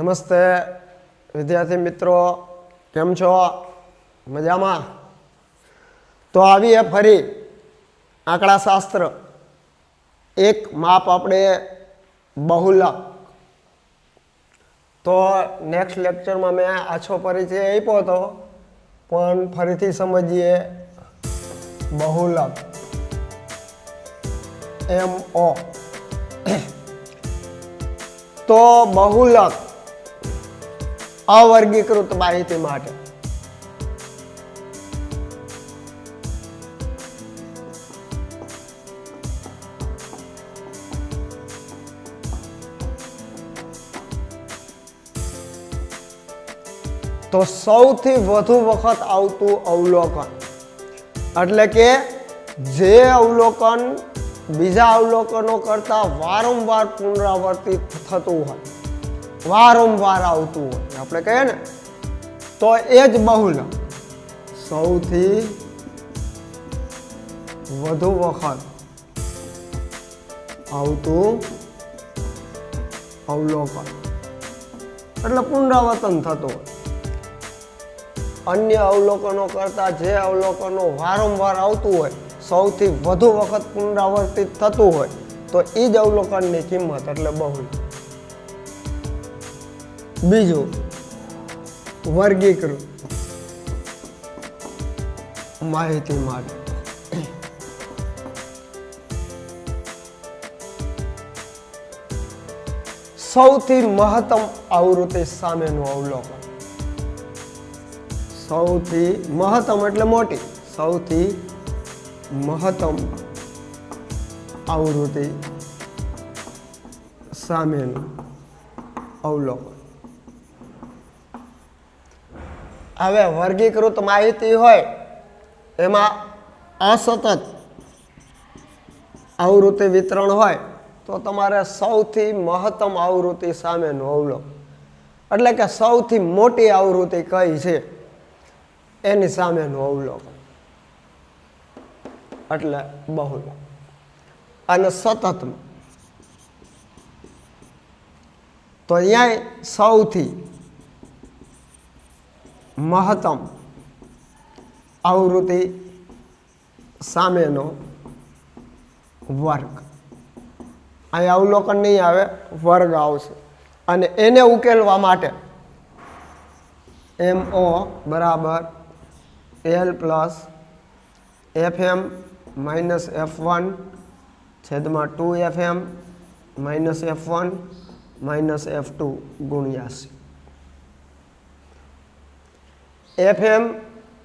નમસ્તે વિદ્યાર્થી મિત્રો, કેમ છો? મજામાં? તો આવીએ ફરી આંકડાશાસ્ત્ર. એક માપ આપણે બહુલક. તો નેક્સ્ટ લેક્ચરમાં મેં આછો પરિચય આપ્યો હતો, પણ ફરીથી સમજીએ બહુલક. MO. તો બહુલક અવર્ગીકૃત માહિતી માટે તો સૌથી વધુ વખત આવતું અવલોકન એટલે કે જે અવલોકન બીજા અવલોકનો કરતા વારંવાર પુનરાવર્તિત થતું હોય, વારંવાર આવતું હોય, આપણે કહીએ ને, તો એ જ બહુલક. સૌથી વધુ વખત આવતું અવલોકન એટલે પુનરાવર્તન થતું હોય. અન્ય અવલોકનો કરતા જે અવલોકનો વારંવાર આવતું હોય, સૌથી વધુ વખત પુનરાવર્તિત થતું હોય, તો એ જ અવલોકનની કિંમત એટલે બહુલક. બીજું, વર્ગીકૃત માહિતી માટે સૌથી મહત્તમ આવૃત્તિ સામેનું અવલોકન. સૌથી મહત્તમ એટલે મોટી, સૌથી મહત્તમ આવૃત્તિ સામેનું અવલોકન. હવે વર્ગીકૃત માહિતી હોય એમાં અસતત આવૃત્તિ વિતરણ હોય તો તમારે સૌથી મહત્તમ આવૃત્તિ સામેનું અવલોકન એટલે કે સૌથી મોટી આવૃત્તિ કઈ છે એની સામેનું અવલોકન એટલે બહુલક. અને સતત તો અહીંયા સૌથી મહત્તમ આવૃત્તિ સામેનો વર્ગ. અહીંયા અવલોકન નહીં આવે, વર્ગ આવશે. અને એને ઉકેલવા માટે MO બરાબર L plus FM minus F1 છેદમાં 2FM minus F1 minus F2 ગુણ્યા C. FM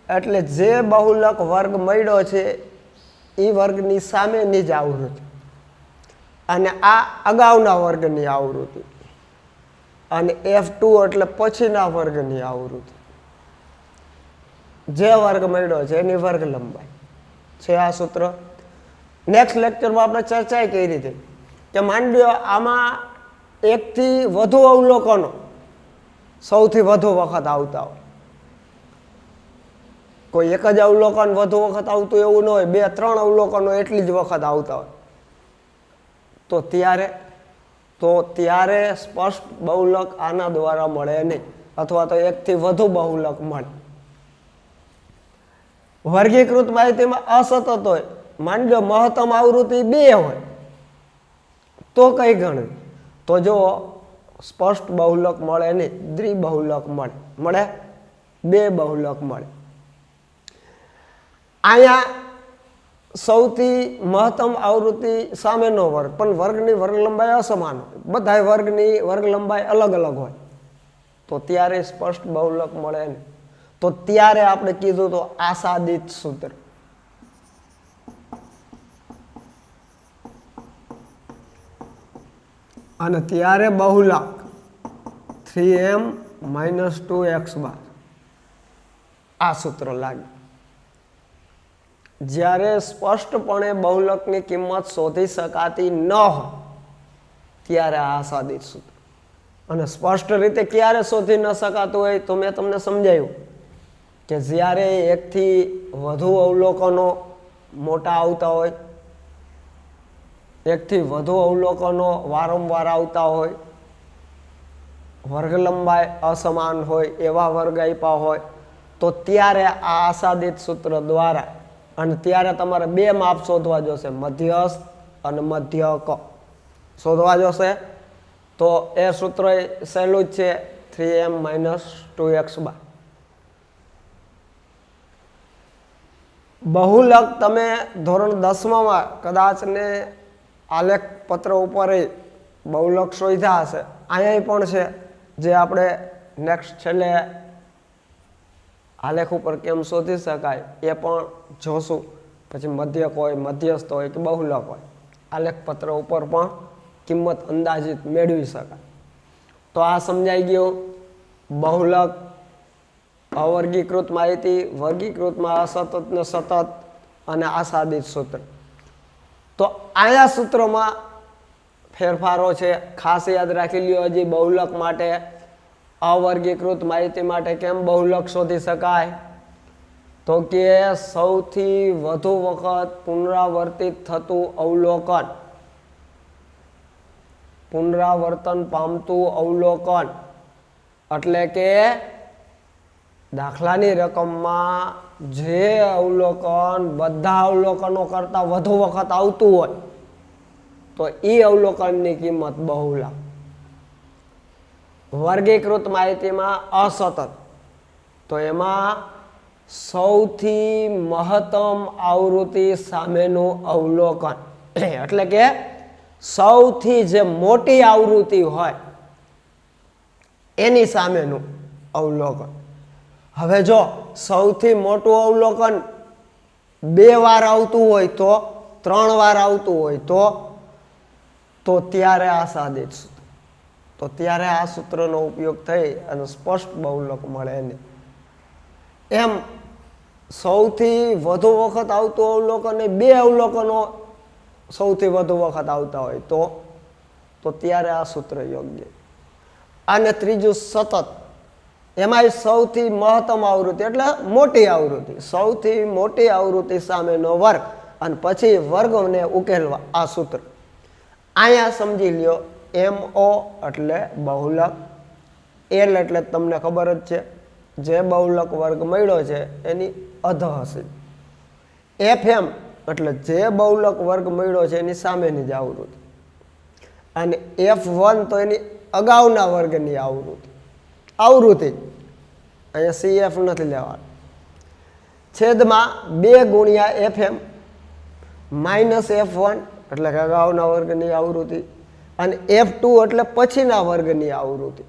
એટલે જે બહુલક વર્ગ મળ્યો છે એ વર્ગની સામેની જ આવૃત્તિ, અને આ અગાઉના વર્ગની આવૃત્તિ, અને F2 એટલે પછીના વર્ગની આવૃત્તિ. જે વર્ગ મળ્યો છે એની વર્ગ લંબાઈ છે આ સૂત્ર. નેક્સ્ટ લેક્ચરમાં આપણે ચર્ચા કરી હતી કે માની લો આમાં એકથી વધુ અવલોકનો સૌથી વધુ વખત આવતા હોય. કોઈ એક જ અવલોકન વધુ વખત આવતું એવું ન હોય, 2-3 અવલોકનો એટલી જ વખત આવતા હોય, તો ત્યારે સ્પષ્ટ બહુલક આના દ્વારા મળે નહીં, અથવા તો એકથી વધુ બહુલક મળે. વર્ગીકૃત માહિતીમાં અસતત હોય, માની લો મહત્તમ આવૃત્તિ 2 હોય, તો કઈ ગણવી? તો જો સ્પષ્ટ બહુલક મળે નહીં, દ્વિબહુલક મળે 2 બહુલક મળે. અહીંયા સૌથી મહત્તમ આવૃત્તિ સામેનો વર્ગ, પણ વર્ગની વર્ગ લંબાઈ અસમાન હોય, બધા વર્ગની વર્ગ લંબાઈ અલગ અલગ હોય, તો ત્યારે સ્પષ્ટ બહુલક મળે નહીં. તો ત્યારે આપણે કીધું તો આસાદિત સૂત્ર. અને ત્યારે બહુલક 3m માઇનસ 2x બાર આ સૂત્ર લાગે. જ્યારે સ્પષ્ટપણે બહુલકની કિંમત શોધી શકાતી ન હોય ત્યારે આ આસાદિત સૂત્ર. અને સ્પષ્ટ રીતે ક્યારે શોધી ન શકાતું હોય તો મેં તમને સમજાવ્યું કે જ્યારે એકથી વધુ અવલોકનો મોટા આવતા હોય, એકથી વધુ અવલોકનો વારંવાર આવતા હોય, વર્ગ લંબાઈ અસમાન હોય એવા વર્ગ આપ્યા હોય તો ત્યારે આ આસાદિત સૂત્ર દ્વારા અને ત્યારે તમારે બે માપ શોધવા જોશે, મધ્યસ્થ અને મધ્યક શોધવા જોશે. તો એ સૂત્ર સહેલું જ છે, 3m - 2x². બહુલક તમે ધોરણ 10માં કદાચ ને આલેખ પત્ર ઉપર બહુલક શોધ્યા હશે, અહીંયા પણ છે જે આપણે નેક્સ્ટ છેલ્લે આલેખ ઉપર કેમ શોધી શકાય એ પણ જોશું. પછી મધ્યક હોય, મધ્યસ્થ હોય કે બહુલક હોય, આલેખ પત્ર ઉપર પણ કિંમત અંદાજિત મેળવી શકાય. તો આ સમજાઈ ગયું. બહુલક, અવર્ગીકૃત માહિતી, વર્ગીકૃતમાં અસતત ને સતત અને આસાદિત સૂત્ર. તો આયા સૂત્રોમાં ફેરફારો છે, ખાસ યાદ રાખી લ્યો. હજી બહુલક માટે, અવર્ગીકૃત માહિતી માટે કેમ બહુલક શોધી શકાય? તો કે સૌથી વધુ વખત પુનરાવર્તિત થતું અવલોકન, પુનરાવર્તન પામતું અવલોકન એટલે કે દાખલાની રકમમાં જે અવલોકન બધા અવલોકનો કરતાં વધુ વખત આવતું હોય તો એ અવલોકનની કિંમત બહુલક. વર્ગીકૃત માહિતીમાં અસતત, તો એમાં સૌથી મહત્તમ આવૃત્તિ સામેનું અવલોકન એટલે કે સૌથી જે મોટી આવૃત્તિ હોય એની સામેનું અવલોકન. હવે જો સૌથી મોટું અવલોકન 2 વાર આવતું હોય તો, 3 વાર આવતું હોય તો ત્યારે આસાદિત સૂત્ર. તો ત્યારે આ સૂત્રનો ઉપયોગ થઈ અને સ્પષ્ટ બહુલક મળે એને. એમ સૌથી વધુ વખત આવતું અવલોકન એ 2 અવલોકનો સૌથી વધુ વખત આવતા હોય તો ત્યારે આ સૂત્ર યોગ્ય. અને ત્રીજું સતત, એમાં સૌથી મહત્તમ આવૃત્તિ એટલે મોટી આવૃત્તિ, સૌથી મોટી આવૃત્તિ સામેનો વર્ગ અને પછી વર્ગને ઉકેલવા આ સૂત્ર. અહીંયા સમજી લ્યો, MO એટલે બહુલક, L એટલે તમને ખબર જ છે જે બહુલક વર્ગ મળ્યો છે એની અધ હશે, FM એટલે જે બહુલક વર્ગ મળ્યો છે એની સામેની જ આવૃત્તિ, અને F1 તો એની અગાઉના વર્ગની આવૃત્તિ. અહીંયા CF નથી લેવાનું. છેદમાં 2 ગુણ્યા FM -F1 એટલે કે અગાઉના વર્ગની આવૃત્તિ, અને F2 એટલે પછીના વર્ગની આવૃત્તિ,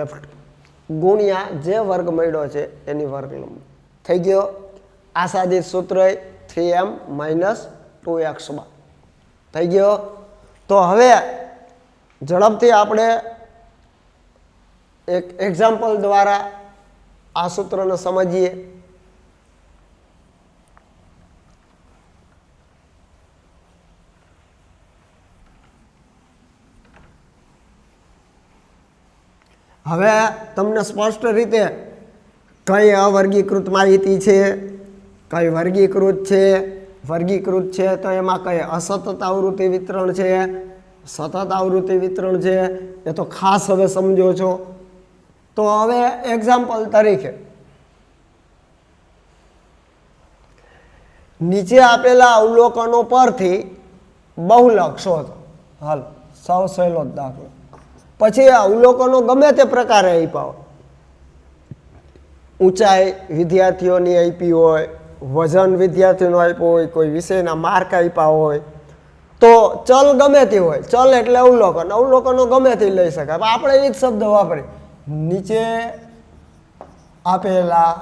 F2 ગુણ્યા જે વર્ગ મળ્યો છે એની વર્ગલંબાઈ. થઈ ગયો આસાદિત સૂત્ર 3m - 2x². થઈ ગયો. તો હવે ઝડપથી આપણે એક એક્ઝામ્પલ દ્વારા આ સૂત્રને સમજીએ. હવે તમને સ્પષ્ટ રીતે કઈ અવર્ગીકૃત માહિતી છે, કઈ વર્ગીકૃત છે, તો એમાં કઈ અસતત આવૃત્તિ વિતરણ છે, સતત આવૃત્તિ વિતરણ છે, એ તો ખાસ હવે સમજો છો. તો હવે એક્ઝામ્પલ તરીકે નીચે આપેલા અવલોકનો પરથી બહુલક શોધો. હાલ સાવ સહેલો જ દાખલો. પછી અવલોકનો ગમે તે પ્રકારે આપ્યા હોય, ઊંચાઈ વિદ્યાર્થીઓની આપી હોય, વજન વિદ્યાર્થીઓનો આપ્યો હોય, કોઈ વિષયના માર્ક આપ્યા હોય, તો ચલ ગમે તે હોય, ચલ એટલે અવલોકનો ગમે તે લઈ શકાય. આપણે એ જ શબ્દ વાપરીએ, નીચે આપેલા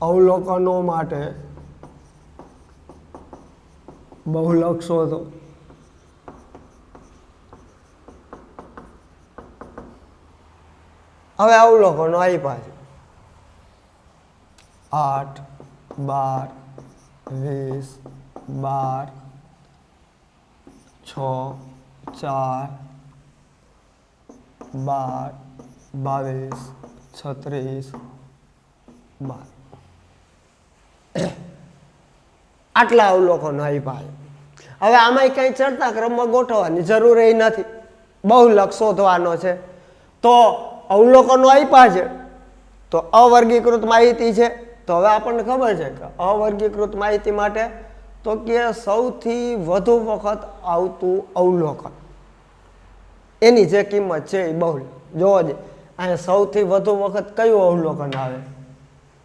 અવલોકનો માટે બહુલક શોધો. હવે અવલોકનો આપ્યા છે 8, 12, 20, 12, 6, 4, 12, 22, 36, 12. આટલા અવલોકનો આપ્યા છે. હવે આમાં કંઈ ચડતા ક્રમમાં ગોઠવવાની જરૂર નથી. બહુલક શોધવાનો છે. તો અવલોકનો આપ્યા છે તો અવર્ગીકૃત માહિતી છે. તો હવે આપણને ખબર છે કે અવર્ગીકૃત માહિતી માટે તો કે સૌથી વધુ વખત આવતું અવલોકન એની જે કિંમત છે એ બહુલ. જોવો જ અહીંયા સૌથી વધુ વખત કયું અવલોકન આવે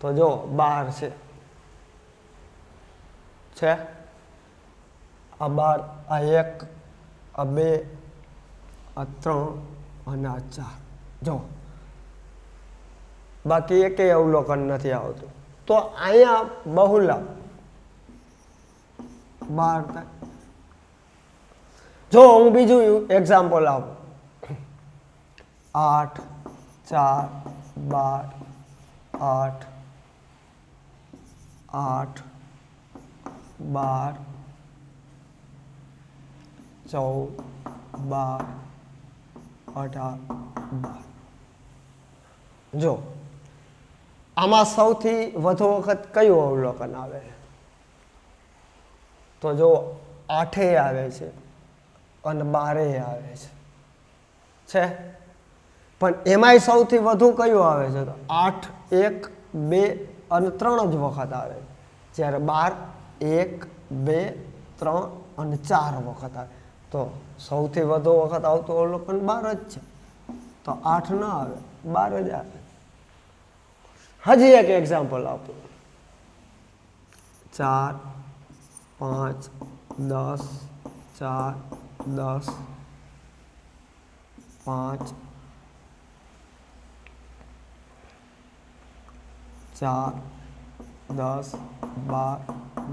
તો જો 12 છે આ 12, આ 1, આ 2, આ 3 અને આ 4. જો બાકી એકેય અવલોકન નથી આવતું. તો અહીંયા બહુલક 12 થાય. જો હું બીજું એક્ઝામ્પલ આપું 8, 4, 12, 8, 8, 12, 14, 12, 18, 12. જો આમાં સૌથી વધુ વખત કયું અવલોકન આવે તો જો 8 આવે છે અને 12 આવે છે. પણ એમાંય સૌથી વધુ કયું આવે છે તો 8, 1, 2 અને 3 જ વખત આવે. જ્યારે 12, 1, 2, 3 અને 4 વખત આવે. તો સૌથી વધુ વખત આવતું અવલોકન 12 જ છે. તો 8 ના આવે, 12 જ આવે. હજી એક એક્ઝામ્પલ આપું 4, 5, 10, 4, 10, 5, 4, 10, 12,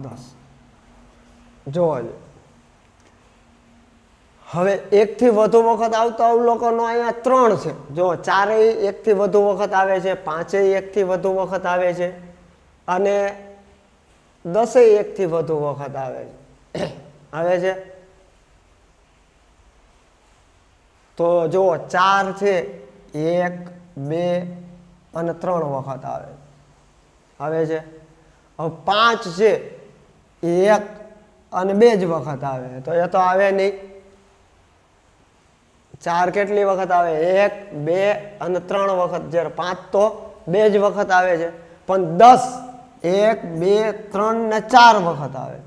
10. જોવો જ હવે એકથી વધુ વખત આવતા અવલોકનો અહીંયા 3 છે. જો 4 એકથી વધુ વખત આવે છે, 5 એકથી વધુ વખત આવે છે અને 10 એકથી વધુ વખત આવે છે. આવે છે તો જો 4 છે 1, 2 અને 3 વખત આવે છે. હવે 5 છે 1 અને 2 જ વખત આવે. તો એ તો આવે નહીં. 4 કેટલી વખત આવે 1, 2 અને 3 વખત. જ્યારે 5 તો 2 જ વખત આવે છે. પણ 10 1, 2, 3 ને 4 વખત આવે.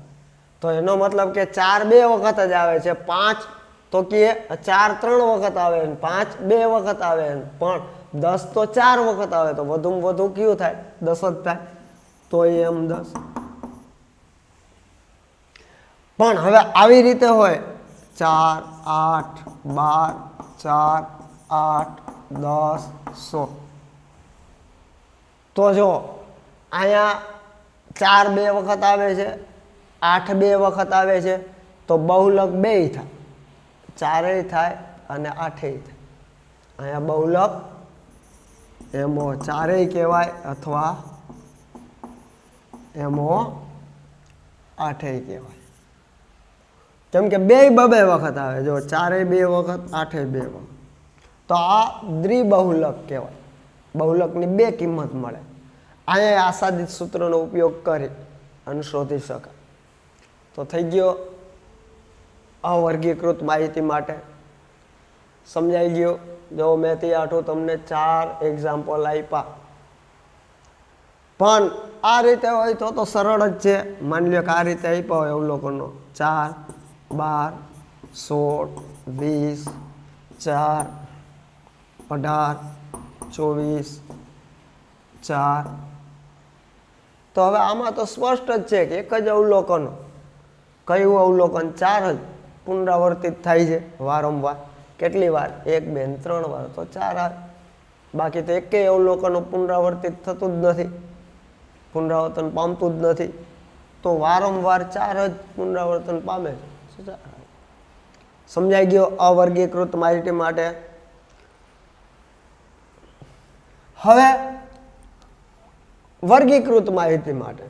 તો એનો મતલબ કે 4 2 વખત જ આવે છે. 5 તો કે 4 3 વખત આવે, 5 2 વખત આવે, પણ 10 તો 4 વખત આવે. તો વધુમાં વધુ કયું થાય 10 જ થાય. તો એમ 10. પણ હવે આવી રીતે હોય 4, 8, 12, 4, 8, 10, 100. તો જો અહીંયા 4 2 વખત આવે છે, 8 2 વખત આવે છે. તો બહુલક 2 થાય, 4 થાય અને 8 થાય. અહીંયા બહુલક એમો 4 કહેવાય અથવા એમો 8 કહેવાય. કેમ કે 2 2 વખત આવે. જો 4 2 વખત, 8 2 વખત. તો આ દ્વિબહુલક કહેવાય. બહુલકની 2 કિંમત મળે. અહીંયા આસાદિત સૂત્રનો ઉપયોગ કરી અને શોધી શકાય. તો થઈ ગયો અવર્ગીકૃત માહિતી માટે. સમજાઈ ગયો. જો મેં થી આઠું તમને 4 એક્ઝામ્પલ આપ્યા. પણ આ રીતે હોય તો સરળ જ છે. માની લો કે આ રીતે આપ્યા હોય અવલોકનો 4, 12, 16, 20, 4, 18, 24, 4. તો હવે આમાં તો સ્પષ્ટ જ છે કે એક જ અવલોકનો. કયું અવલોકન 4 જ પુનરાવર્તિત થાય છે વારંવાર. કેટલી વાર 1, 2 ને 3 વાર. તો 4 આવે. બાકી તો એકેય અવલોકનો પુનરાવર્તિત થતું જ નથી, પુનરાવર્તન પામતું જ નથી. તો વારંવાર 4 જ પુનરાવર્તન પામે છે. સમજાઈ ગયો અવર્ગીકૃત માહિતી માટે. હવે વર્ગીકૃત માહિતી માટે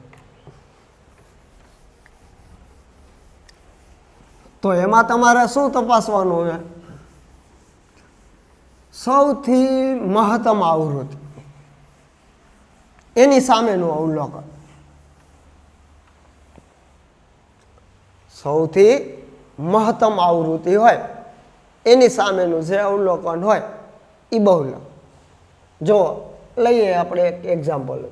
તો એમાં તમારે શું તપાસવાનું છે? સૌથી મહત્તમ આવૃત્તિ એની સામેનું અવલોકન. સૌથી મહત્તમ આવૃત્તિ હોય એની સામેનું જે અવલોકન હોય એ બહુલક. જો લઈએ આપણે એક એક્ઝામ્પલ.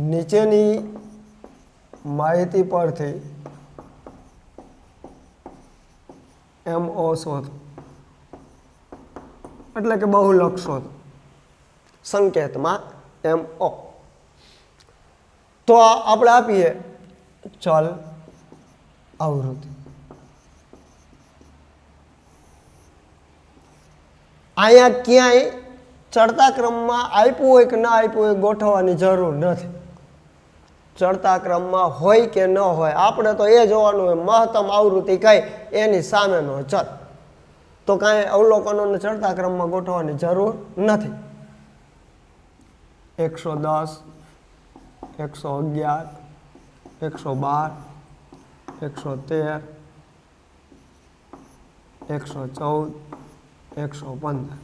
નીચેની માહિતી પરથી MO શોધો, એટલે કે બહુલક શોધો. સંકેતમાં MO. તો આપણે આપીએ ચલ આવૃત્તિ. અહીંયા ક્યાંય ચડતા ક્રમમાં આપ્યું હોય કે ના આપ્યું હોય ગોઠવવાની જરૂર નથી. ચડતા ક્રમમાં હોય કે ન હોય આપણે તો એ જોવાનું હોય મહત્તમ આવૃત્તિ કઈ એની સામેનો ચલ. તો કાંઈ અવલોકનોને ચડતા ક્રમમાં ગોઠવવાની જરૂર નથી. 110, 111, 112, 113, 114, 115,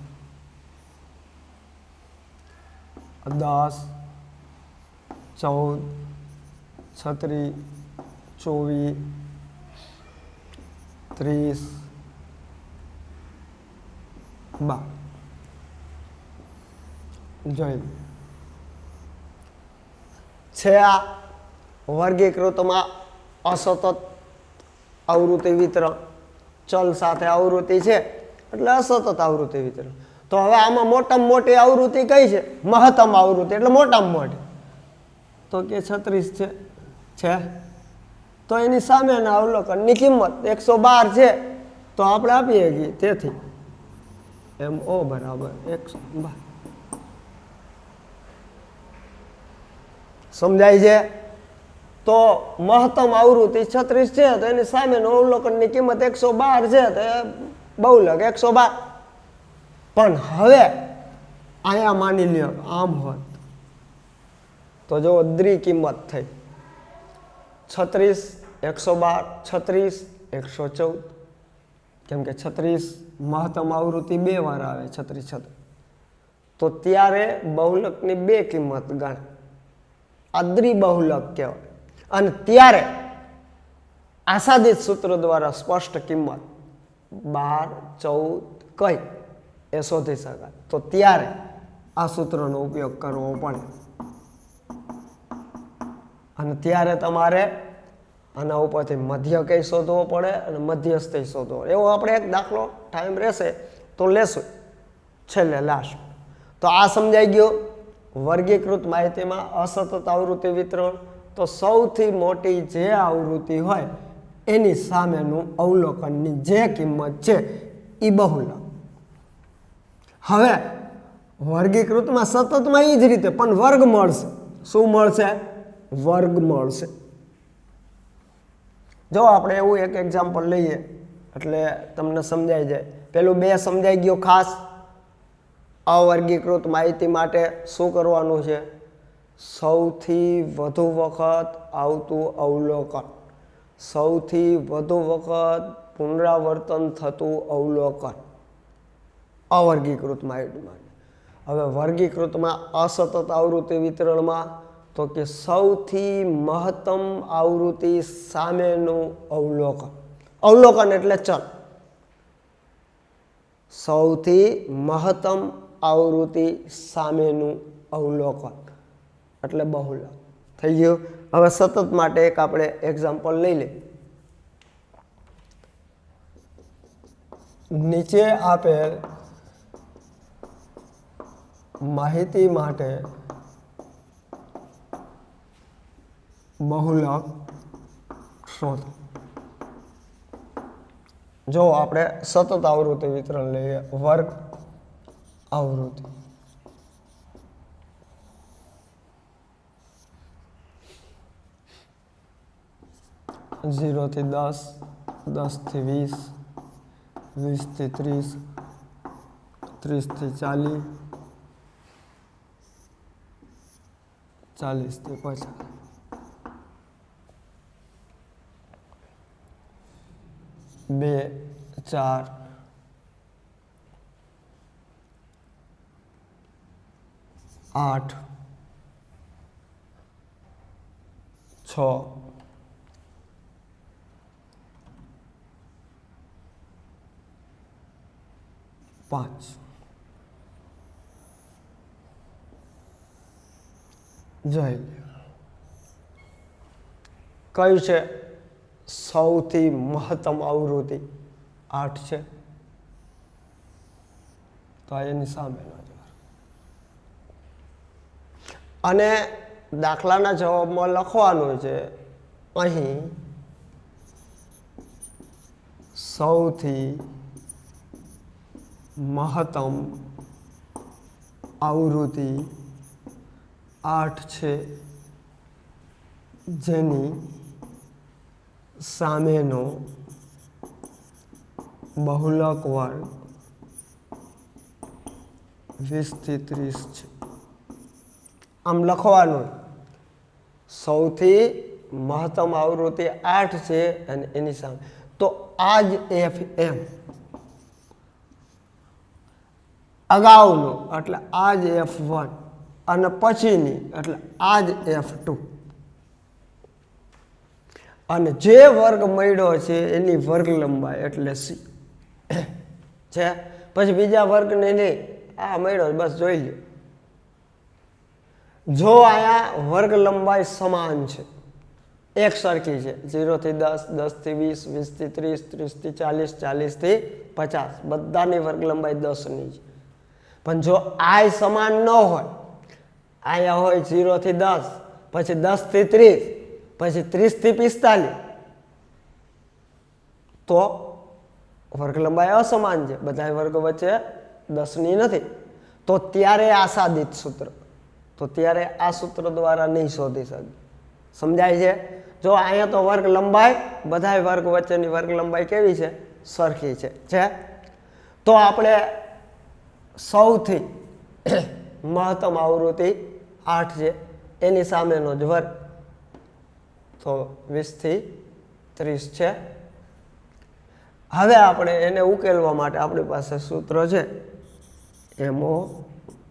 10, 14, 36, 24, 30, 12. જોઈ છે આ વર્ગીકૃતમાં અસતત આવૃત્તિ વિતરણ. ચલ સાથે આવૃત્તિ છે એટલે અસતત આવૃત્તિ વિતરણ. તો હવે આમાં મોટામાં મોટી આવૃત્તિ કઈ છે? મહત્તમ આવૃત્તિ એટલે મોટામાં મોટી. તો કે 36 છે. તો એની સામેના અવલોકનની કિંમત 112 છે. તો આપણે આપીએ કે તેથી MO બરાબર 112. સમજાય છે? તો મહત્તમ આવૃત્તિ 36 છે તો એની સામેનું અવલોકનની કિંમત 112 છે તો એ બહુલક 112. પણ હવે અહીંયા માની લ્યો આમ હોત તો જો દ્વિ કિંમત થઈ 36, 112, 36, 114. કેમ કે 36 મહત્તમ આવૃત્તિ 2 વાર આવે 36. તો ત્યારે બહુલકની 2 કિંમત ગણ. આ દ્વિબહુલક કહેવાય. અને ત્યારે આસાદિત સૂત્ર દ્વારા સ્પષ્ટ કિંમત 12, 14 કઈ એ શોધી શકાય. તો ત્યારે આ સૂત્રનો ઉપયોગ કરવો પડે. અને ત્યારે તમારે આના ઉપરથી મધ્ય કઈ શોધવો પડે અને મધ્યસ્થ શોધવો. એવો આપણે એક દાખલો ટાઈમ રહેશે તો લેશું છેલ્લે લાસ્ટ. તો આ સમજાઈ ગયો વર્ગીકૃત માહિતીમાં અસતત આવૃત્તિ વિતરણ. તો સૌથી મોટી જે આવૃત્તિ હોય એની સામેનું અવલોકનની જે કિંમત છે એ બહુલક. હવે વર્ગીકૃતમાં સતતમાં એ જ રીતે પણ વર્ગ મળશે. શું મળશે? વર્ગ મળશે. જો આપણે એવું એક એક્ઝામ્પલ લઈએ એટલે તમને સમજાઈ જાય. પેલું 2 સમજાઈ ગયો ખાસ. અવર્ગીકૃત માહિતી માટે શું કરવાનું છે? સૌથી વધુ વખત આવતું અવલોકન, સૌથી વધુ વખત પુનરાવર્તન થતું અવલોકન અવર્ગીકૃત માહિતી માટે. હવે વર્ગીકૃતમાં અસતત આવૃત્તિ વિતરણમાં તો કે સૌથી મહત્તમ આવૃત્તિ સામેનું અવલોકન. અવલોકન એટલે ચલ. સૌથી મહત્તમ આવૃત્તિ સામેનું અવલોકન એટલે બહુલક. થઈ ગયું. હવે સતત માટે એક આપણે એક્ઝામ્પલ લઈ લઈએ. નીચે આપેલ માહિતી માટે બહુલક શોધો. જો આપણે સતત આવૃત્તિ વિતરણ લઈએ વર્ગ આવૃત્તિ. ઝીરો થી 10, 10 થી 20, 20 થી 30, 30 થી 40, 40 થી 50. 2, 4, 8, 6, 5 જોઈ લો કયું છે સૌથી મહત્તમ આવૃત્તિ 8 છે તો આ એની સામેનો જવાબ અને દાખલાના જવાબમાં લખવાનું છે અહીં સૌથી મહત્તમ આવૃત્તિ 8 છે જેની સામેનો બહુલક વર્ગ 20 થી 30 છે આમ લખવાનું સૌથી મહત્તમ આવૃત્તિ 8 છે અને એની સામે તો આ જ FM અગાઉનો એટલે આ જ F1 અને પછીની એટલે આ જ F2 અને જે વર્ગ મળ્યો છે એની વર્ગ લંબાઈ એટલે C છે પછી બીજા વર્ગને નહીં આ મળ્યો બસ જોઈ લો જો આયા વર્ગ લંબાઈ સમાન છે એક સરખી છે 0 થી 10 10 થી 20 20 થી 30 30 થી 40 40 થી 50 બધાની વર્ગ લંબાઈ 10 ની છે પણ જો આ સમાન ન હોય આયા હોય 0 થી 10 પછી 10 થી 30 પછી 30 થી 45 તો વર્ગ લંબાઈ અસમાન છે બધા વર્ગ વચ્ચે 10 ની નથી તો ત્યારે આસાદિત સૂત્ર તો ત્યારે આ સૂત્ર દ્વારા નહીં શોધી શકે સમજાય છે જો અહીંયા તો વર્ગ લંબાઈ બધા વર્ગ વચ્ચેની વર્ગ લંબાઈ કેવી છે સરખી છે તો આપણે સૌથી મહત્તમ આવૃત્તિ 8 છે એની સામેનો જ વર્ગ તો 20 થી 30 છે હવે આપણે એને ઉકેલવા માટે આપણી પાસે સૂત્ર છે MO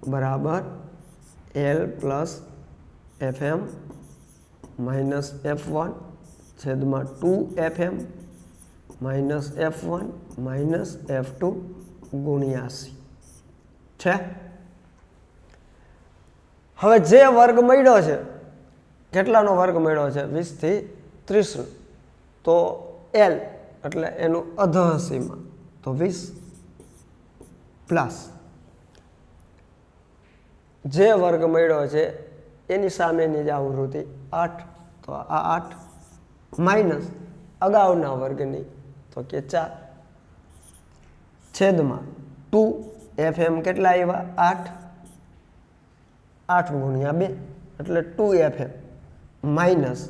બરાબર L plus FM minus F1 છેદમાં 2FM minus F1 minus F2 ગુણ્યા C છે હવે જે વર્ગ મળ્યો છે કેટલાનો વર્ગ મળ્યો છે 20 થી 30 તો L એટલે એનું અધઃ સીમા તો 20 પ્લસ જે વર્ગ મળ્યો છે એની સામેની જ આવૃત્તિ 8 તો આ 8 માઇનસ અગાઉના વર્ગની તો કે 4 છેદમાં 2FM કેટલા આવ્યા 8 8 ગુણ્યા 2 એટલે 2FM માઇનસ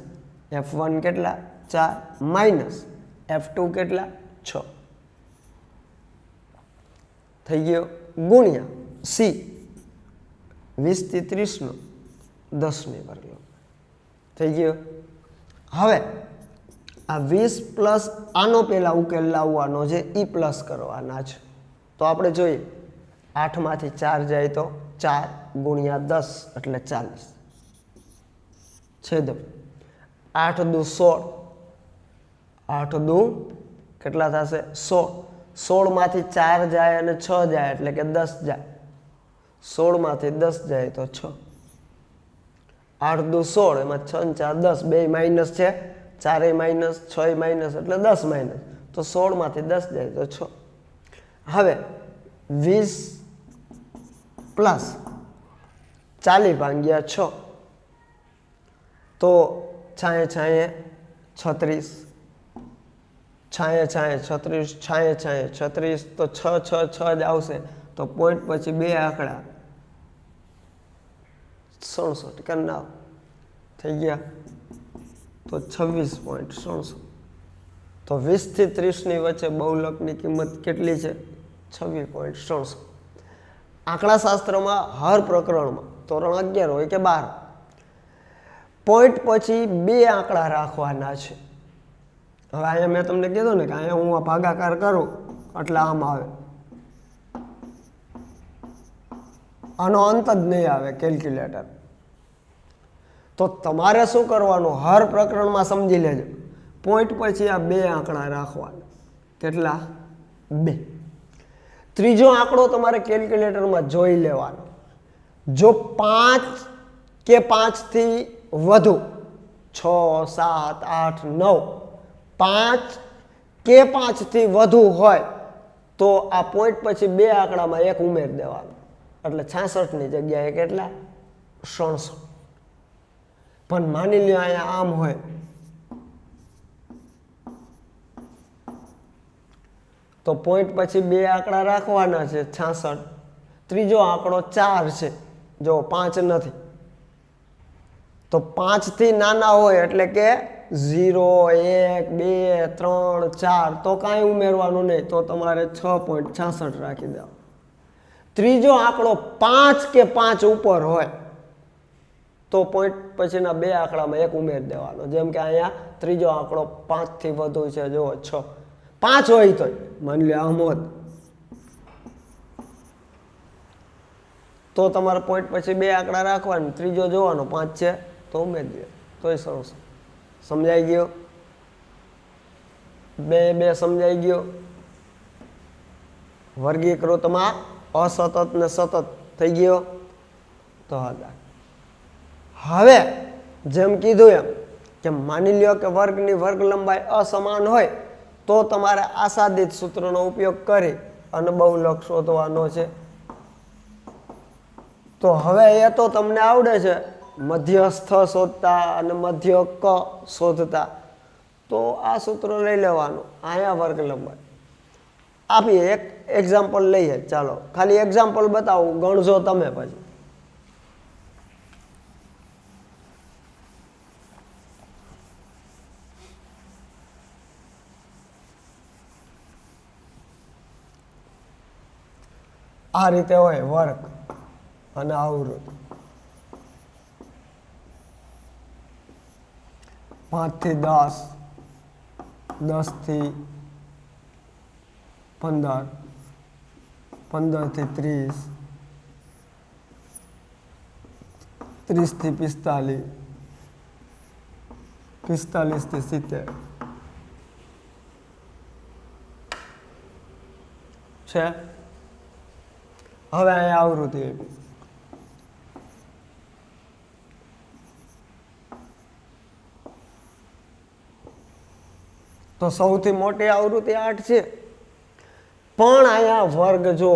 F1 કેટલા 4 માઇનસ F2 કેટલા 6 થઈ ગયો ગુણ્યા C 20 થી 30 નો 10 ની વર્ગ થઈ ગયો હવે આ 20 પ્લસ આનો પહેલા ઉકેલ લાવવાનો છે ઈ પ્લસ કરવાના છે તો આપણે જોઈએ 8 માંથી 4 જાય તો 4 ગુણ્યા 10 એટલે 40 છેદ 8 દુ 16 8 દુ કેટલા થશે 16 16 માંથી 4 જાય અને 6 જાય એટલે કે 10 જાય 16 માંથી 10 જાય તો 6 8 દુ 16 એમાં 6 ને 4 10 બે માઇનસ છે 4 માઇનસ 6 માઇનસ એટલે 10 માઇનસ તો 16 માંથી 10 જાય તો 6 હવે 20 પ્લસ 40 ભાગ્યા 6 તો છાંયે છાંયે 36 છાંયે છાંયે 36 છાંયે છાંયે 36 તો 6 6 6 જ આવશે તો પોઈન્ટ પછી બે આંકડા 67 કરી નાખ થઈ ગયા તો 26.67 તો 20 થી 30 ની વચ્ચે બહુલકની કિંમત કેટલી છે 26.67 આંકડાશાસ્ત્રમાં હર પ્રકરણમાં ધોરણ 11 હોય કે 12 પોઈન્ટ પછી બે આંકડા રાખવાના છે હવે અહીંયા મેં તમને કીધું ને કે અહીંયા હું આ ભાગાકાર કરું એટલે આમ આવે આનો અંત જ નહીં આવે કેલ્ક્યુલેટર તો તમારે શું કરવાનું હર પ્રકરણમાં સમજી લેજો પોઈન્ટ પછી આ બે આંકડા રાખવાના કેટલા 2 ત્રીજો આંકડો તમારે કેલ્ક્યુલેટરમાં જોઈ લેવાનો. જો 5 કે 5 થી વધુ 6 7 8 9 5 કે 5 થી વધુ હોય તો આ પોઈન્ટ પછી બે આંકડામાં એક ઉમેરી દેવાનો, એટલે 66 ની જગ્યાએ કેટલા 67. પણ માની લ્યો અહીંયા આમ હોય તો પોઈન્ટ પછી બે આંકડા રાખવાના છે 66. ત્રીજો આંકડો 4 છે, જો 5 નથી, તો 5 થી નાના હોય એટલે કે 0 1 2 3 4 તો કાંઈ ઉમેરવાનું નહીં, તો તમારે 6.66 રાખી દેવા. ત્રીજો આંકડો 5 કે 5 ઉપર હોય તો પોઈન્ટ પછીના બે આંકડામાં એક ઉમેરી દેવાનો. જેમ કે અહીંયા ત્રીજો આંકડો 5 થી વધુ છે, જો 6 5 હોય તો માની લો આમ હોત તો તમારે પોઈન્ટ પછી બે આંકડા રાખવાના, ત્રીજો જોવાનો 5 છે તો ઉમેરી દે તોય સરસ. સમજાઈ ગયો? બે સમજાઈ ગયો? વર્ગીકૃતમાં અસતત ને સતત થઈ ગયો. તો હવે જેમ કીધું એમ કે માની લ્યો કે વર્ગની વર્ગ લંબાઈ અસમાન હોય તો તમારે આસાદિત સૂત્રનો ઉપયોગ કરી અને બહુલક શોધવાનો છે. તો હવે એ તો તમને આવડે છે મધ્યસ્થ શોધતા અને મધ્યક શોધતા, તો આ સૂત્ર લઈ લેવાનું. અહીંયા વર્ગ લંબાઈ આપીએ, એક એક્ઝામ્પલ લઈએ. ચાલો ખાલી એક્ઝામ્પલ બતાવું, ગણજો તમે પછી. આ રીતે હોય વર્ગ અને આવૃત્ત. 5 થી 10, 10 થી 15, 15 થી 30, 30 થી 45, 45 થી 70 છે. હવે અહીંયા આવૃત્તિ તો સૌથી મોટી આવૃત્તિ 8 છે. પણ અહીંયા વર્ગ જો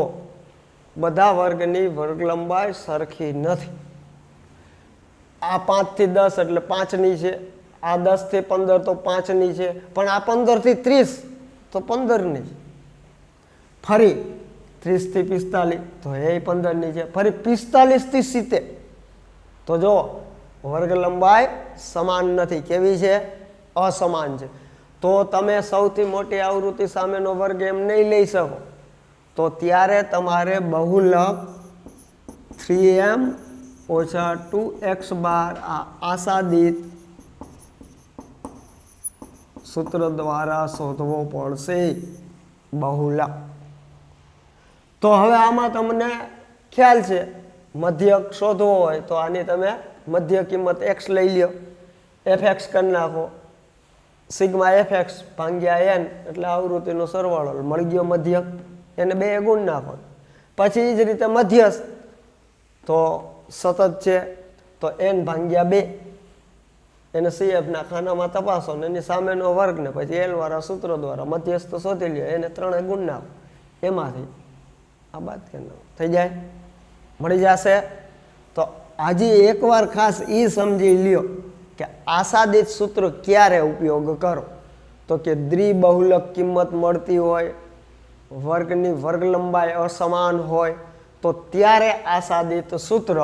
બધા વર્ગની વર્ગ લંબાઈ સરખી નથી. આ 5 થી 10 એટલે 5 ની છે, આ 10 થી 15 તો 5 ની છે, પણ આ 15 થી 30 તો 15 ની છે. ફરી 30 થી 45 તો એ 15 ની છે. ફરી 45 થી 70 તો જો વર્ગ લંબાઈ સમાન નથી. કેવી છે? અસમાન છે. તો તમે સૌથી મોટી આવૃત્તિ સામેનો વર્ગ એમ નહીં લઈ શકો, તો ત્યારે તમારે બહુલક 3m ઓછા 2x બાર આ આસાદિત સૂત્ર દ્વારા શોધવો પડશે બહુલક. તો હવે આમાં તમને ખ્યાલ છે મધ્યક શોધવો હોય તો આની તમે મધ્ય કિંમત x લઈ લ્યો, fx કરી નાખો, સિગ્મા fx ભાગ્યા n એટલે આવૃત્તિનો સરવાળો મળી ગયો મધ્યક. એને 2 ગુણ નાખો. પછી એ જ રીતે મધ્યસ્થ તો સતત છે તો n ભાગ્યા 2 એને CF ના ખાનામાં તપાસો ને એની સામેનો વર્ગ ને પછી l વાળા સૂત્ર દ્વારા મધ્યસ્થ શોધી લ્યો, એને 3 ગુણ નાખો, એમાંથી આ બાદ કરી નાખો, થઈ જાય, મળી જશે. તો આજે એકવાર ખાસ એ સમજી લ્યો કે આસાદિત સૂત્ર ક્યારે ઉપયોગ કરો, તો કે દ્વિબહુલક કિંમત મળતી હોય, વર્ગની વર્ગ લંબાઈ અસમાન હોય તો ત્યારે આસાદિત સૂત્ર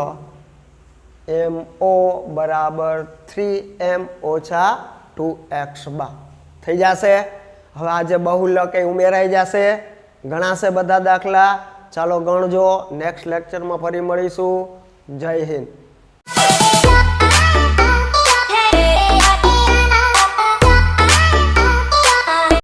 MO બરાબર 3m ઓછા 2x બાર થઈ જશે. હવે આજે બહુલક એ ઉમેરાઈ જશે, ગણાશે બધા દાખલા. ચાલો ગણજો. નેક્સ્ટ લેક્ચરમાં ફરી મળીશું. જય હિન્દ.